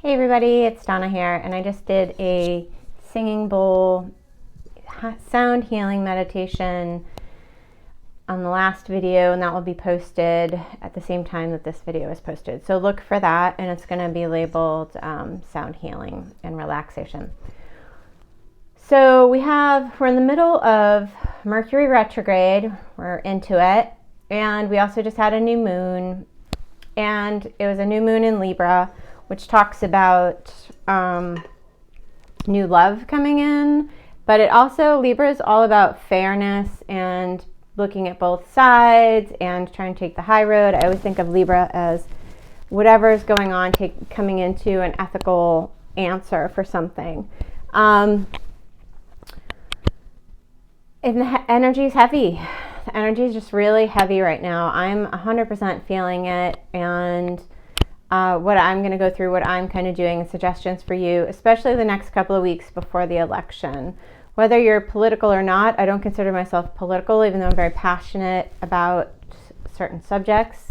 Hey everybody, it's Donna here, and I just did a singing bowl sound healing meditation on the last video, and that will be posted at the same time that this video is posted. So look for that, and it's going to be labeled sound healing and relaxation. So we're in the middle of Mercury retrograde. We're into it, and we also just had a new moon, and it was a new moon in Libra, which talks about new love coming in, but it also, Libra is all about fairness and looking at both sides and trying to take the high road. I always think of Libra as whatever is going on, coming into an ethical answer for something. And the energy is heavy. The energy is just really heavy right now. I'm 100% feeling it, and what I'm going to go through, what I'm kind of doing, and suggestions for you, especially the next couple of weeks before the election. Whether you're political or not, I don't consider myself political, even though I'm very passionate about certain subjects.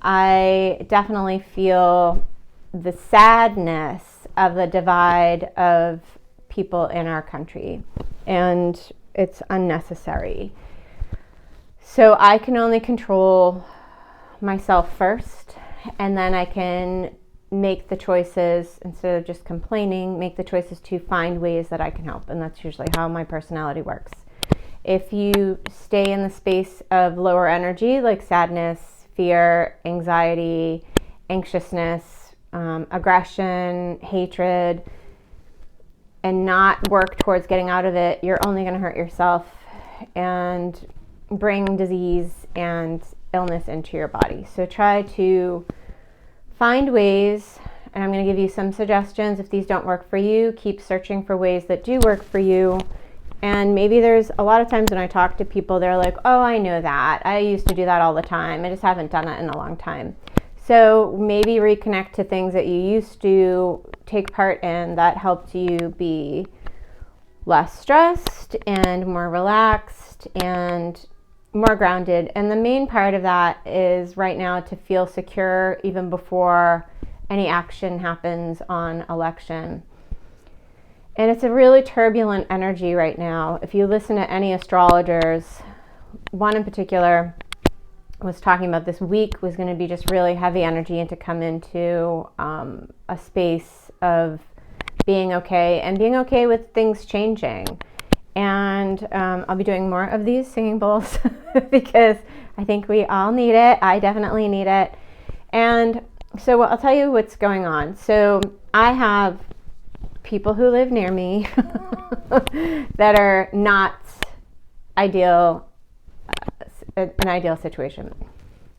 I definitely feel the sadness of the divide of people in our country, and it's unnecessary. So I can only control myself first, and then I can make the choices, instead of just complaining, make the choices to find ways that I can help. And that's usually how my personality works. If you stay in the space of lower energy, like sadness, fear, anxiety, anxiousness, aggression, hatred, and not work towards getting out of it, you're only going to hurt yourself and bring disease and illness into your body. So try to find ways, and I'm going to give you some suggestions. If these don't work for you, keep searching for ways that do work for you. And maybe there's a lot of times when I talk to people, they're like, oh, I know that. I used to do that all the time. I just haven't done it in a long time. So maybe reconnect to things that you used to take part in that helped you be less stressed and more relaxed and more grounded. And the main part of that is right now to feel secure even before any action happens on election. And it's a really turbulent energy right now. If you listen to any astrologers, one in particular was talking about this week was going to be just really heavy energy, and to come into a space of being okay and being okay with things changing. And I'll be doing more of these singing bowls because I think we all need it. I definitely need it. And so I'll tell you what's going on. So I have people who live near me that are not an ideal situation.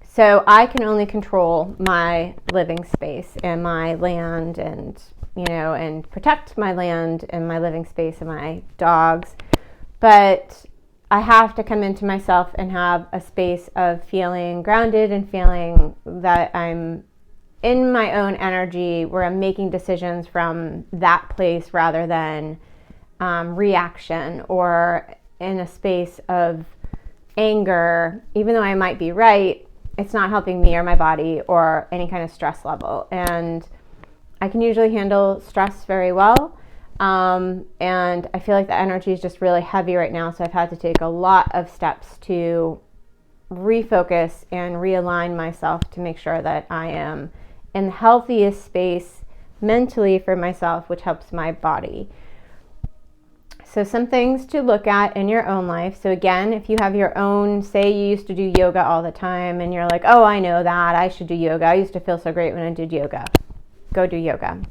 So I can only control my living space and my land, and and protect my land and my living space and my dogs. But I have to come into myself and have a space of feeling grounded and feeling that I'm in my own energy, where I'm making decisions from that place rather than reaction, or in a space of anger. Even though I might be right, it's not helping me or my body or any kind of stress level. And I can usually handle stress very well. And I feel like the energy is just really heavy right now. So I've had to take a lot of steps to refocus and realign myself to make sure that I am in the healthiest space mentally for myself, which helps my body. So some things to look at in your own life. So again, if you have your own, say you used to do yoga all the time and you're like, oh, I know that, I should do yoga. I used to feel so great when I did yoga. Go do yoga.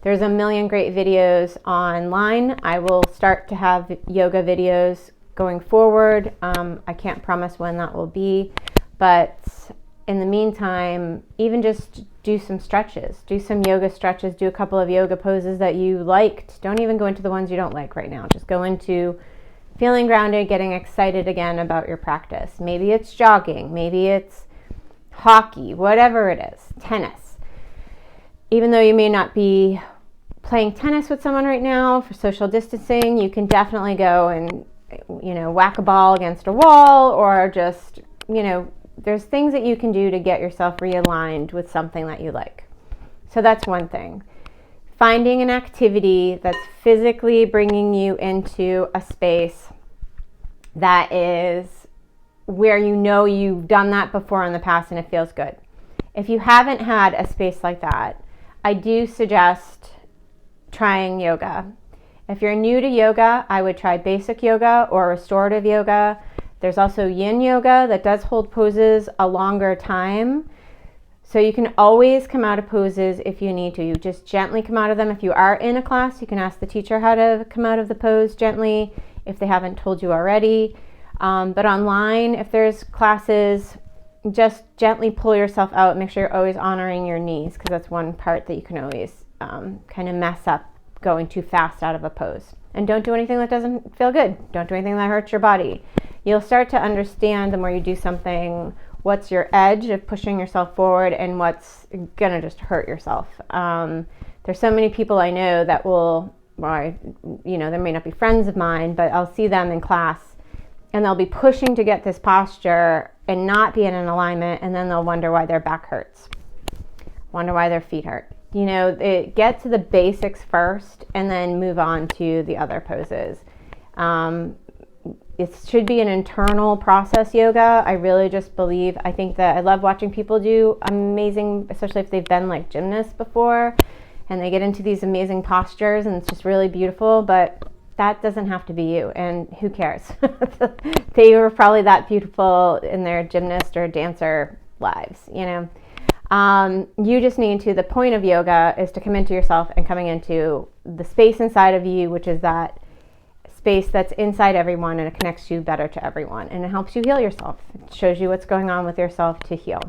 There's a million great videos online. I will start to have yoga videos going forward. I can't promise when that will be, but in the meantime, even just do some stretches, do some yoga stretches, do a couple of yoga poses that you liked. Don't even go into the ones you don't like right now. Just go into feeling grounded, getting excited again about your practice. Maybe it's jogging, maybe it's hockey, whatever it is, tennis. Even though you may not be playing tennis with someone right now for social distancing, you can definitely go and, whack a ball against a wall, or just, there's things that you can do to get yourself realigned with something that you like. So that's one thing. finding an activity that's physically bringing you into a space that is where you know you've done that before in the past and it feels good. If you haven't had a space like that, I do suggest trying yoga. If you're new to yoga, I would try basic yoga or restorative yoga. There's also yin yoga that does hold poses a longer time. So you can always come out of poses if you need to. You just gently come out of them. If you are in a class, you can ask the teacher how to come out of the pose gently if they haven't told you already. But online, if there's classes, just gently pull yourself out. Make sure you're always honoring your knees, because that's one part that you can always kind of mess up going too fast out of a pose. And don't do anything that doesn't feel good. Don't do anything that hurts your body. You'll start to understand the more you do something, what's your edge of pushing yourself forward and what's gonna just hurt yourself. There's so many people I know that will, they may not be friends of mine, but I'll see them in class and they'll be pushing to get this posture and not be in an alignment, and then they'll wonder why their back hurts, wonder why their feet hurt. Get to the basics first and then move on to the other poses. It should be an internal process yoga. I really just believe, I think that I love watching people do amazing, especially if they've been like gymnasts before and they get into these amazing postures and it's just really beautiful, but that doesn't have to be you, and who cares? They were probably that beautiful in their gymnast or dancer lives, You just need to, the point of yoga is to come into yourself and coming into the space inside of you, which is that space that's inside everyone, and it connects you better to everyone, and it helps you heal yourself. It shows you what's going on with yourself to heal.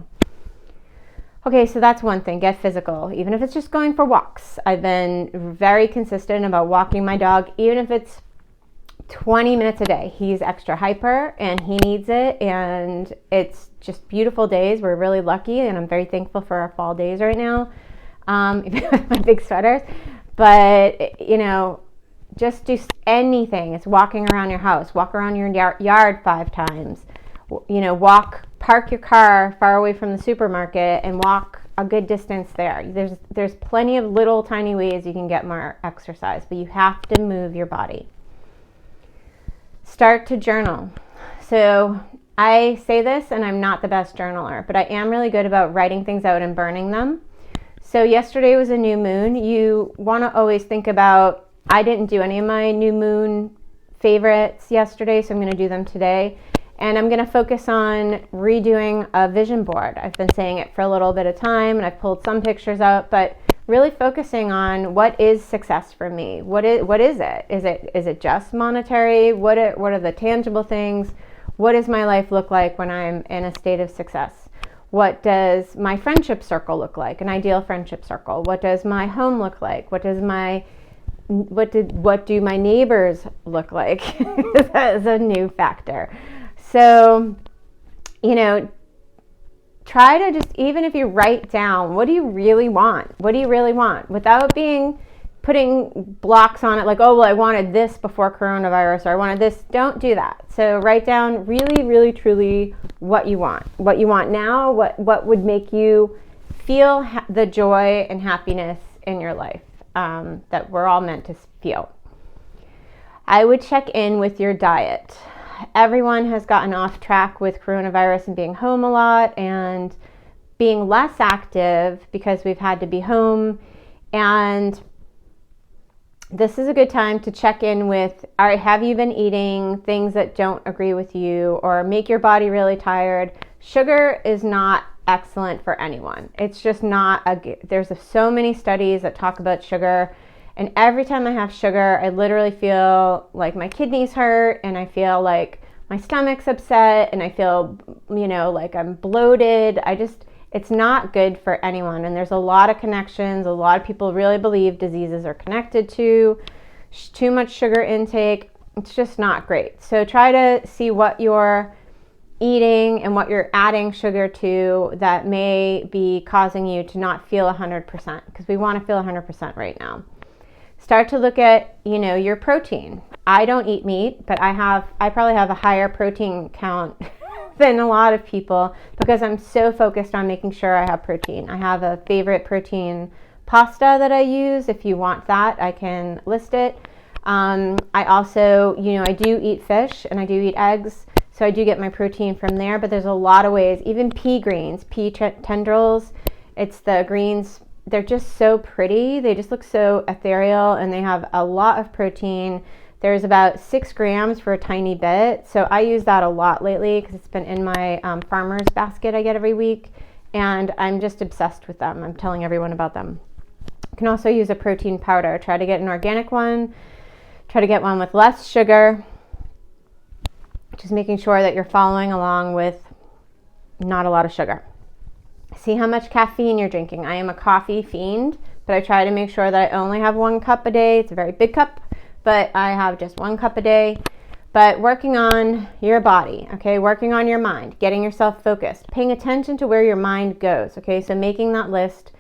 Okay, so that's one thing, get physical, even if it's just going for walks. I've been very consistent about walking my dog, even if it's 20 minutes a day. He's extra hyper and he needs it, and it's just beautiful days. We're really lucky, and I'm very thankful for our fall days right now, with my big sweaters. But, just do anything. It's walking around your house, walk around your yard 5 times, park your car far away from the supermarket and walk a good distance there. There's plenty of little tiny ways you can get more exercise, but you have to move your body. Start to journal. So I say this, and I'm not the best journaler, but I am really good about writing things out and burning them. So yesterday was a new moon. You want to always think about, I didn't do any of my new moon favorites yesterday, so I'm going to do them today. And I'm going to focus on redoing a vision board. I've been saying it for a little bit of time, and I've pulled some pictures out, but really focusing on what is success for me. What is it? Is it just monetary? What are the tangible things? What does my life look like when I'm in a state of success? What does my friendship circle look like? An ideal friendship circle. What does my home look like? What do my neighbors look like? That is a new factor. So, try to just, even if you write down, what do you really want? What do you really want? Without putting blocks on it, like, oh, well, I wanted this before coronavirus, or I wanted this. Don't do that. So write down really, really, truly what you want. What you want now, what would make you feel the joy and happiness in your life that we're all meant to feel. I would check in with your diet. Everyone has gotten off track with coronavirus and being home a lot and being less active because we've had to be home. And this is a good time to check in with, have you been eating things that don't agree with you or make your body really tired? Sugar is not excellent for anyone. It's just not there's so many studies that talk about sugar. And every time I have sugar, I literally feel like my kidneys hurt, and I feel like my stomach's upset, and I feel, like I'm bloated. It's not good for anyone. And there's a lot of connections. A lot of people really believe diseases are connected to too much sugar intake. It's just not great. So try to see what you're eating and what you're adding sugar to that may be causing you to not feel 100%, because we want to feel 100% right now. Start to look at, your protein. I don't eat meat, but I probably have a higher protein count than a lot of people because I'm so focused on making sure I have protein. I have a favorite protein pasta that I use. If you want that, I can list it. I also, I do eat fish and I do eat eggs, so I do get my protein from there, but there's a lot of ways. Even pea greens, pea tendrils, it's the greens, they're just so pretty. They just look so ethereal and they have a lot of protein. There's about 6 grams for a tiny bit, so I use that a lot lately because it's been in my farmer's basket I get every week, and I'm just obsessed with them. I'm telling everyone about them. You can also use a protein powder. Try to get an organic one. Try to get one with less sugar. Just making sure that you're following along with not a lot of sugar. See how much caffeine you're drinking. I am a coffee fiend, but I try to make sure that I only have 1 cup a day. It's a very big cup, but I have just 1 cup a day. But working on your body, okay, working on your mind, getting yourself focused, paying attention to where your mind goes, okay, so making that list,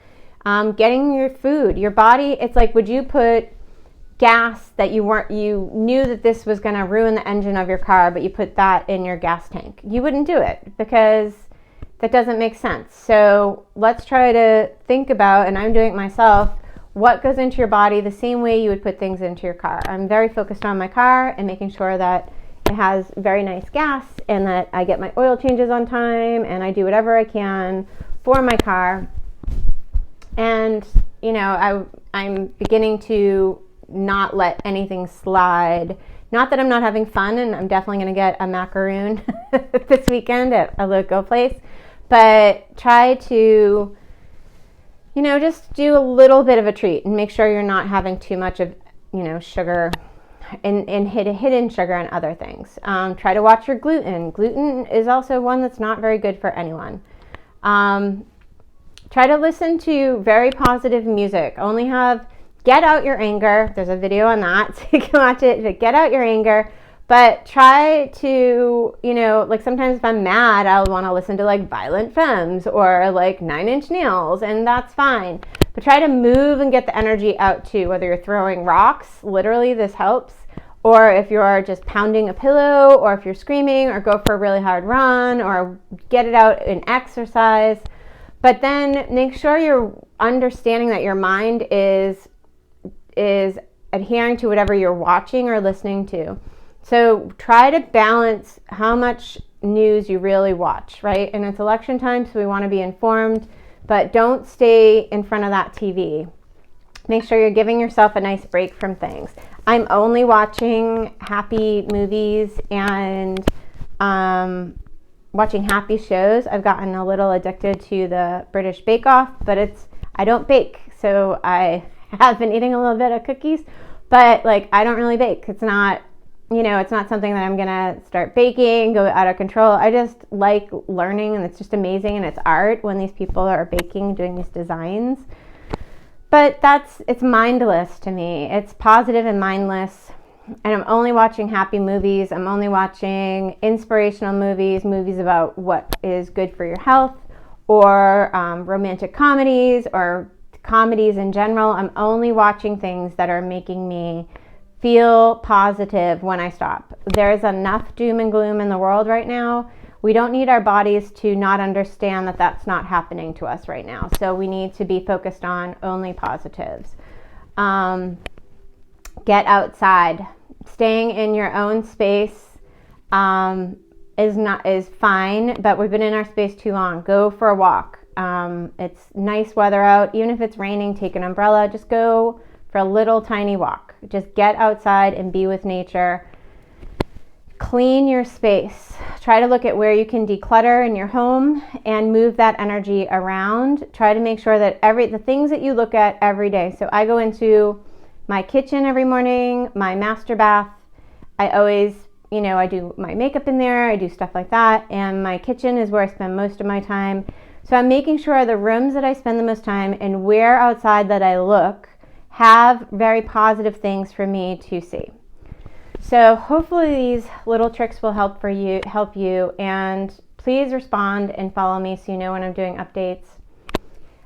getting your food, your body. It's like, would you put gas that you knew that this was going to ruin the engine of your car, but you put that in your gas tank? You wouldn't do it because that doesn't make sense. So let's try to think about, and I'm doing it myself, what goes into your body the same way you would put things into your car. I'm very focused on my car and making sure that it has very nice gas and that I get my oil changes on time and I do whatever I can for my car. And, I'm beginning to not let anything slide. Not that I'm not having fun, and I'm definitely going to get a macaroon this weekend at a local place, but try to, just do a little bit of a treat and make sure you're not having too much of, sugar and hidden sugar and other things. Try to watch your gluten. Gluten is also one that's not very good for anyone. Try to listen to very positive music. Get out your anger. There's a video on that, so you can watch it. But get out your anger, but try to, like sometimes if I'm mad, I'll want to listen to like Violent Femmes or like 9 Inch Nails, and that's fine. But try to move and get the energy out too, whether you're throwing rocks, literally this helps, or if you're just pounding a pillow, or if you're screaming, or go for a really hard run, or get it out in exercise. But then make sure you're understanding that your mind is adhering to whatever you're watching or listening to. So try to balance how much news you really watch, right? And it's election time, so we want to be informed, but don't stay in front of that TV. Make sure you're giving yourself a nice break from things. I'm only watching happy movies and watching happy shows. I've gotten a little addicted to the British Bake Off, but I don't bake, so I have been eating a little bit of cookies, but like I don't really bake. It's not something that I'm gonna start baking, go out of control. I just like learning, and it's just amazing, and it's art when these people are baking, doing these designs. But it's mindless to me. It's positive and mindless. And I'm only watching happy movies. I'm only watching inspirational movies about what is good for your health, or romantic comedies, or comedies in general. I'm only watching things that are making me feel positive when I stop. There's enough doom and gloom in the world right now. We don't need our bodies to not understand that that's not happening to us right now. So we need to be focused on only positives. Get outside. Staying in your own space is fine, but we've been in our space too long. Go for a walk. It's nice weather out. Even if it's raining, take an umbrella. Just go for a little tiny walk. Just get outside and be with nature. Clean your space. Try to look at where you can declutter in your home and move that energy around. Try to make sure that the things that you look at every day. So I go into my kitchen every morning, my master bath. I always, I do my makeup in there. I do stuff like that. And my kitchen is where I spend most of my time. So I'm making sure the rooms that I spend the most time and where outside that I look have very positive things for me to see. So hopefully these little tricks will help you, and please respond and follow me so you know when I'm doing updates.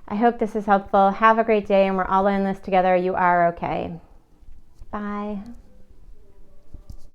I hope this is helpful. Have a great day, and we're all in this together. You are okay. Bye.